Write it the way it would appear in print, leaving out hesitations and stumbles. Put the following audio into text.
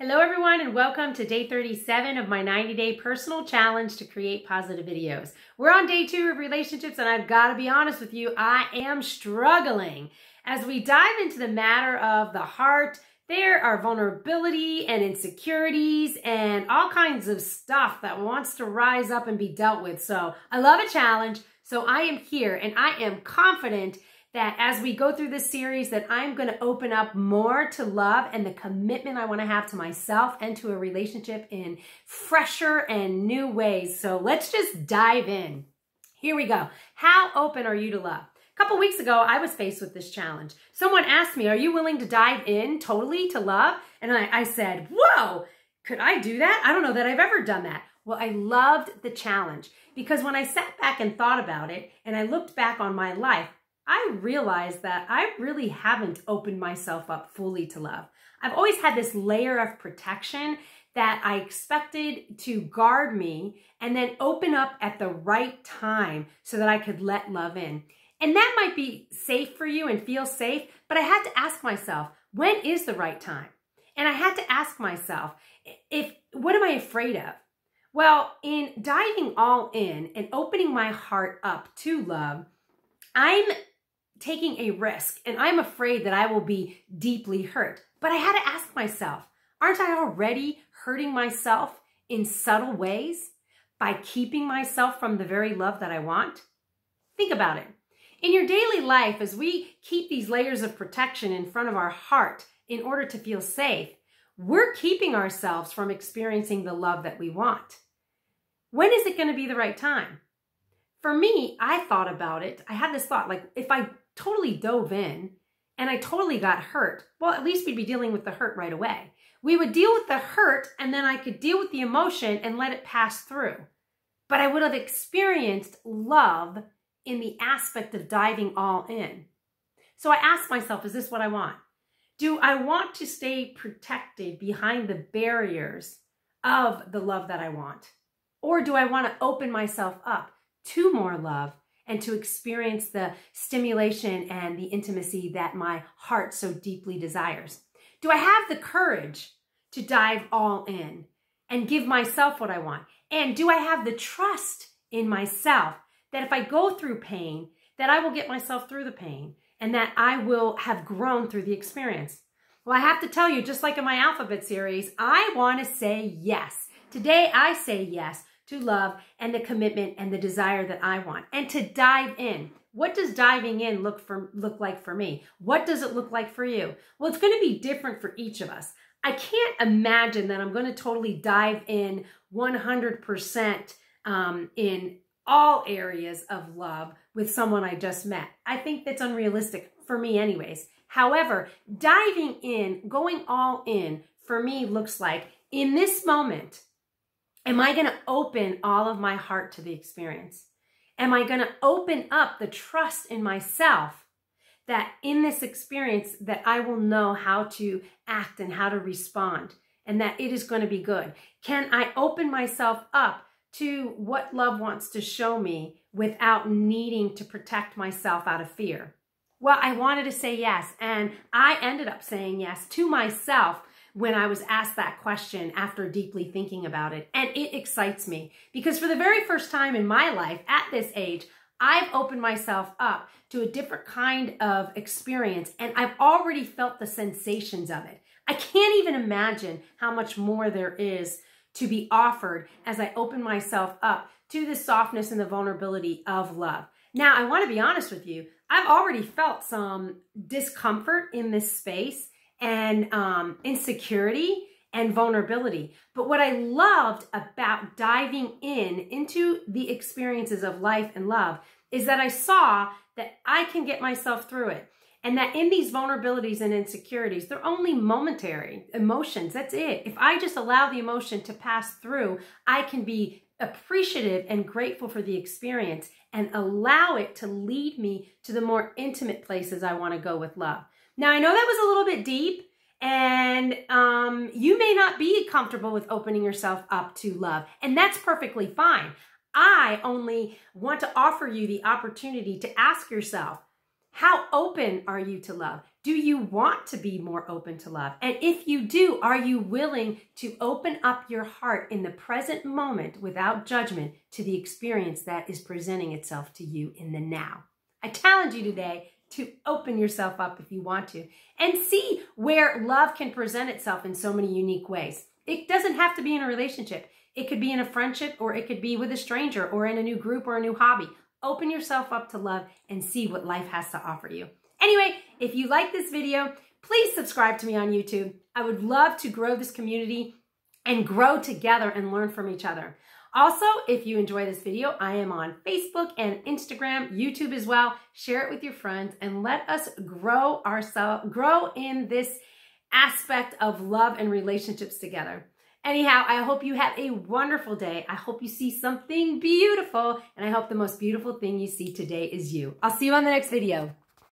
Hello everyone and welcome to day 37 of my 90-day personal challenge to create positive videos. We're on day 2 of relationships and I've got to be honest with you, I am struggling. As we dive into the matter of the heart, there are vulnerability and insecurities and all kinds of stuff that wants to rise up and be dealt with. So I love a challenge, so I am here and I am confident that as we go through this series that I'm going to open up more to love and the commitment I want to have to myself and to a relationship in fresher and new ways. So let's just dive in. Here we go. How open are you to love? A couple weeks ago, I was faced with this challenge. Someone asked me, are you willing to dive in totally to love? And I said, whoa, could I do that? I don't know that I've ever done that. Well, I loved the challenge because when I sat back and thought about it and I looked back on my life, I realized that I really haven't opened myself up fully to love. I've always had this layer of protection that I expected to guard me and then open up at the right time so that I could let love in. And that might be safe for you and feel safe, but I had to ask myself, when is the right time? And I had to ask myself, what am I afraid of? Well, in diving all in and opening my heart up to love, I'm taking a risk and I'm afraid that I will be deeply hurt. But I had to ask myself, aren't I already hurting myself in subtle ways by keeping myself from the very love that I want? Think about it. In your daily life, as we keep these layers of protection in front of our heart in order to feel safe, we're keeping ourselves from experiencing the love that we want. When is it going to be the right time? For me, I thought about it. I had this thought, like if I totally dove in and I totally got hurt, well, at least we'd be dealing with the hurt right away. We would deal with the hurt and then I could deal with the emotion and let it pass through. But I would have experienced love in the aspect of diving all in. So I asked myself, is this what I want? Do I want to stay protected behind the barriers of the love that I want? Or do I want to open myself up to more love and to experience the stimulation and the intimacy that my heart so deeply desires? Do I have the courage to dive all in and give myself what I want? And do I have the trust in myself that if I go through pain, that I will get myself through the pain and that I will have grown through the experience? Well, I have to tell you, just like in my alphabet series, I want to say yes. Today, I say yes to love and the commitment and the desire that I want, and to dive in. What does diving in look like for me? What does it look like for you? Well, it's going to be different for each of us. I can't imagine that I'm going to totally dive in 100% in all areas of love with someone I just met. I think that's unrealistic for me anyways. However, diving in, going all in, for me looks like, in this moment, am I going to open all of my heart to the experience? Am I going to open up the trust in myself that in this experience that I will know how to act and how to respond and that it is going to be good? Can I open myself up to what love wants to show me without needing to protect myself out of fear? Well, I wanted to say yes, and I ended up saying yes to myself when I was asked that question after deeply thinking about it. And it excites me because for the very first time in my life at this age, I've opened myself up to a different kind of experience and I've already felt the sensations of it. I can't even imagine how much more there is to be offered as I open myself up to the softness and the vulnerability of love. Now, I want to be honest with you. I've already felt some discomfort in this space and insecurity and vulnerability. But what I loved about diving into the experiences of life and love is that I saw that I can get myself through it. And that in these vulnerabilities and insecurities, they're only momentary emotions. That's it. If I just allow the emotion to pass through, I can be appreciative and grateful for the experience and allow it to lead me to the more intimate places I want to go with love. Now, I know that was a little bit deep, and you may not be comfortable with opening yourself up to love, and that's perfectly fine. I only want to offer you the opportunity to ask yourself, How open are you to love? Do you want to be more open to love? And if you do, are you willing to open up your heart in the present moment without judgment to the experience that is presenting itself to you in the now? I challenge you today to open yourself up if you want to and see where love can present itself in so many unique ways. It doesn't have to be in a relationship. It could be in a friendship, or it could be with a stranger, or in a new group or a new hobby. Open yourself up to love and see what life has to offer you. Anyway, if you like this video, please subscribe to me on YouTube. I would love to grow this community and grow together and learn from each other. Also, if you enjoy this video, I am on Facebook and Instagram, YouTube as well. Share it with your friends and let us grow in this aspect of love and relationships together. Anyhow, I hope you have a wonderful day. I hope you see something beautiful, and I hope the most beautiful thing you see today is you. I'll see you on the next video.